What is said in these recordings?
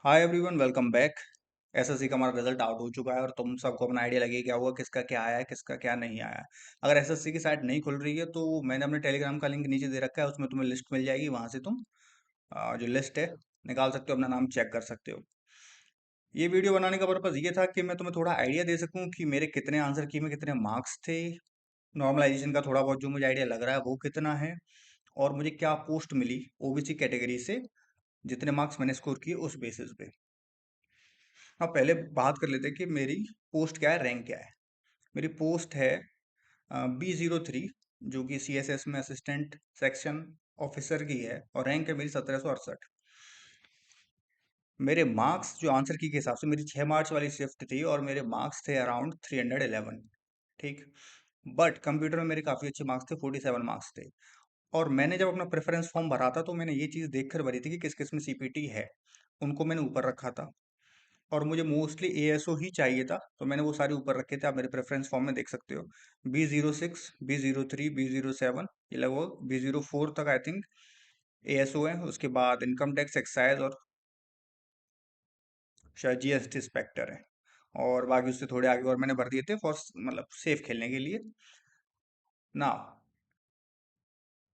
Hi everyone, welcome back. SSC का हमारा result out हो चुका है और तुम सबको अपना आइडिया लगे क्या हुआ, किसका क्या आया है, किसका क्या नहीं आया है। अगर एसएससी की साइट नहीं खुल रही है तो मैंने अपने टेलीग्राम का लिंक नीचे दे रखा है, उसमें तुम्हें लिस्ट मिल जाएगी। वहां से तुम जो लिस्ट है निकाल सकते हो, अपना नाम चेक कर सकते हो। ये वीडियो बनाने का पर्पज ये था कि मैं तुम्हें थोड़ा आइडिया दे सकूं कि मेरे कितने आंसर की में कितने मार्क्स थे। नॉर्मलाइजेशन का थोड़ा बहुत जो मुझे आइडिया लग रहा है वो कितना है, और मुझे क्या पोस्ट मिली ओबीसी कैटेगरी से, जितने मार्क्स मैंने स्कोर किए उस बेसिस पे। अब पहले बात कर लेते हैं कि मेरी पोस्ट क्या है, रैंक क्या है। मेरी पोस्ट है B03, जो कि CSS में असिस्टेंट सेक्शन ऑफिसर की है, और रैंक है मेरी 1768। मेरे मार्क्स जो आंसर की के हिसाब से, मेरी 6 मार्च वाली शिफ्ट थी और मेरे मार्क्स थे अराउंड 311। ठीक। बट कंप्यूटर में मेरे काफ़ी अच्छे मार्क्स थे, 47 मार्क्स थे। और मैंने जब अपना प्रेफरेंस फॉर्म भरा था तो मैंने ये चीज़ देखकर भरी थी कि किस किस में CPT है, उनको मैंने ऊपर रखा था। और मुझे मोस्टली ASO ही चाहिए था, तो मैंने वो सारे ऊपर रखे थे। आप मेरे प्रेफरेंस फॉर्म में देख सकते हो। B06, B03, B07, ये लगभग B04 तक आई थिंक ASO है। उसके बाद इनकम टैक्स, एक्साइज और शायद GST इंस्पेक्टर है। और बाकी उससे थोड़े आगे और मैंने भर दिए थे फॉर मतलब सेफ खेलने के लिए ना।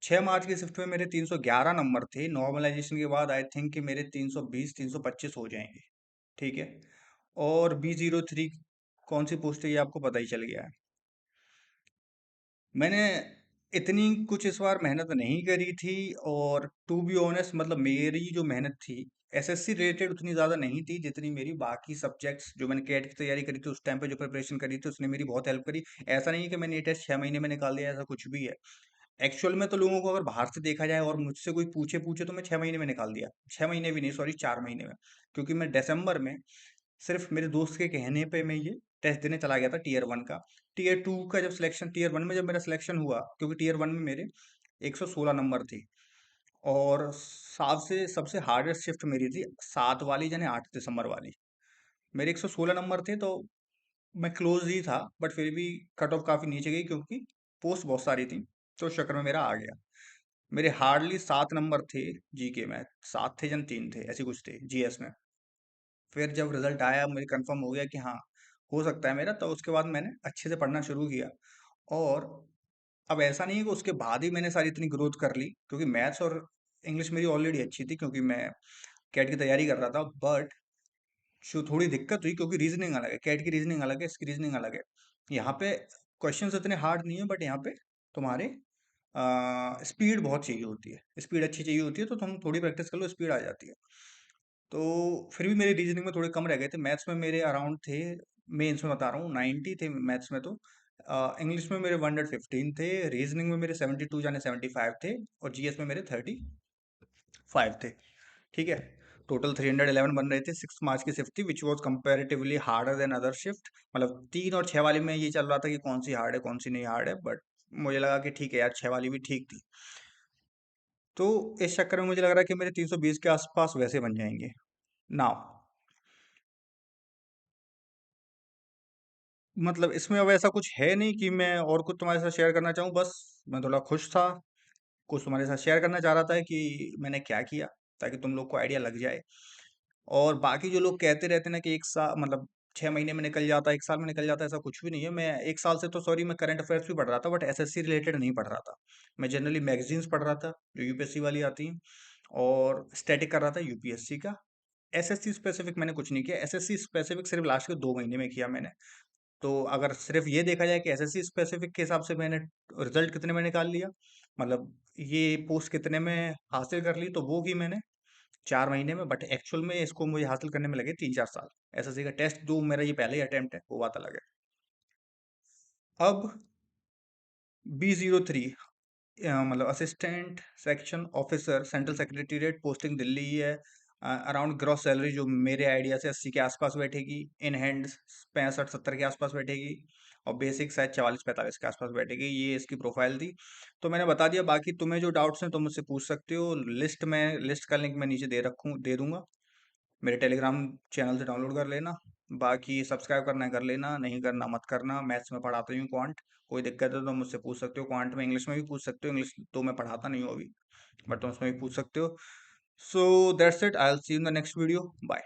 6 मार्च की शिफ्ट में मेरे 311 नंबर थे। नॉर्मलाइजेशन के बाद आई थिंक कि मेरे 320 325 हो जाएंगे। ठीक है। और B03 कौन सी पोस्ट है ये आपको पता ही चल गया है। मैंने इतनी कुछ इस बार मेहनत नहीं करी थी, और टू बी ऑनेस्ट मतलब मेरी जो मेहनत थी एसएससी रिलेटेड उतनी ज़्यादा नहीं थी जितनी मेरी बाकी सब्जेक्ट्स, जो मैंने कैट की तैयारी करी थी उस टाइम पे जो प्रिपरेशन करी थी उसने मेरी बहुत हेल्प करी। ऐसा नहीं है कि मैंने ये टेस्ट 6 महीने में निकाल दिया, ऐसा कुछ भी है। एक्चुअल में तो लोगों को अगर बाहर से देखा जाए और मुझसे कोई पूछे पूछे तो मैं 6 महीने में निकाल दिया। 6 महीने भी नहीं, सॉरी, 4 महीने में। क्योंकि मैं दिसंबर में सिर्फ मेरे दोस्त के कहने पे मैं ये टेस्ट देने चला गया था टीयर 1 का। टीयर 2 का जब सिलेक्शन, टीयर 1 में जब मेरा सिलेक्शन हुआ, क्योंकि टीयर 1 में मेरे 116 नंबर थे। और सबसे सबसे हार्डेस्ट शिफ्ट मेरी थी 7 वाली, यानी 8 दिसंबर वाली। मेरे 116 नंबर थे, तो मैं क्लोज ही था, बट फिर भी कट ऑफ काफ़ी नीचे गई क्योंकि पोस्ट बहुत सारी थी, तो उस चक्कर में मेरा आ गया। मेरे हार्डली 7 नंबर थे जीके में, 7 थे जन 3 थे, ऐसे कुछ थे जीएस में। फिर जब रिजल्ट आया मुझे कंफर्म हो गया कि हाँ हो सकता है मेरा, तो उसके बाद मैंने अच्छे से पढ़ना शुरू किया। और अब ऐसा नहीं है कि उसके बाद ही मैंने सारी इतनी ग्रोथ कर ली, क्योंकि मैथ्स और इंग्लिश मेरी ऑलरेडी अच्छी थी क्योंकि मैं कैट की तैयारी कर रहा था। बट जो थोड़ी दिक्कत हुई, क्योंकि रीजनिंग अलग है, कैट की रीजनिंग अलग है, इसकी रीजनिंग अलग है। यहाँ पे क्वेश्चंस इतने हार्ड नहीं है, बट यहाँ पे तुम्हारे स्पीड बहुत चाहिए होती है, स्पीड अच्छी चाहिए होती है, तो तुम थोड़ी प्रैक्टिस कर लो, स्पीड आ जाती है। तो फिर भी मेरी रीजनिंग में थोड़े कम रह गए थे। मैथ्स में मेरे अराउंड थे, मेंस में बता रहा हूँ, 90 थे मैथ्स में तो। इंग्लिश में मेरे 115 थे, रीजनिंग में मेरे 72 जाने 75 थे, और जीएस में मेरे 35 थे। ठीक है। टोटल 311 बन रहे थे। 6 मार्च की शिफ्ट थी which was comparatively harder than other shift. मतलब 3 और 6 वाली में ये चल रहा था कि कौन सी हार्ड है कौन सी नहीं हार्ड है, बट मुझे लगा कि ठीक है यार, 6 वाली भी ठीक थी। तो इस चक्कर में मुझे लग रहा है कि मेरे 320 के आसपास वैसे बन जाएंगे नाउ। मतलब इसमें अब ऐसा कुछ है नहीं कि मैं और कुछ तुम्हारे साथ शेयर करना चाहूँ, बस मैं थोड़ा खुश था, कुछ तुम्हारे साथ शेयर करना चाह रहा था कि मैंने क्या किया, ताकि तुम लोग को आइडिया लग जाए। और बाकी जो लोग कहते रहते हैं ना कि एक साल मतलब 6 महीने में निकल जाता है, 1 साल में निकल जाता है, ऐसा कुछ भी नहीं है। मैं 1 साल से तो, सॉरी, मैं करंट अफेयर्स भी पढ़ रहा था, बट एसएससी रिलेटेड नहीं पढ़ रहा था। मैं जनरली मैगजीन्स पढ़ रहा था जो यूपीएससी वाली आती हैं, और स्टैटिक कर रहा था यूपीएससी का। एसएससी स्पेसिफिक मैंने कुछ नहीं किया। एसएससी स्पेसिफिक सिर्फ लास्ट के 2 महीने में किया मैंने। तो अगर सिर्फ ये देखा जाए कि एसएससी स्पेसिफिक के हिसाब से मैंने रिजल्ट कितने में निकाल लिया, मतलब ये पोस्ट कितने में हासिल कर ली, तो वो की मैंने 4 महीने में। बट एक्चुअल में इसको मुझे हासिल करने में लगे 3 4 साल। एसएससी का टेस्ट दो, मेरा ये पहले ही अटेम्प्ट है, वो बात अलग है। अब B03 मतलब assistant section officer central secretariat, posting Delhi ही है। अराउंड ग्रॉस सैलरी जो मेरे आइडिया से 80 के आसपास बैठेगी, इन हैंड 65 70 के आसपास बैठेगी, और बेसिक शायद 44 45 के आसपास बैठेगी। ये इसकी प्रोफाइल थी, तो मैंने बता दिया। बाकी तुम्हें जो डाउट्स हैं तुम मुझसे पूछ सकते हो। लिस्ट का लिंक मैं नीचे दे दूंगा। मेरे टेलीग्राम चैनल से डाउनलोड कर लेना। बाकी सब्सक्राइब करना है कर लेना, नहीं करना मत करना। मैथ्स में पढ़ाता हूँ क्वांट, कोई दिक्कत है तो मुझसे पूछ सकते हो। क्वांट में इंग्लिश में भी पूछ सकते हो, इंग्लिश तो मैं पढ़ाता नहीं हूँ अभी, बट तुम उसमें भी पूछ सकते हो। So that's it, I will see you in the next video, bye.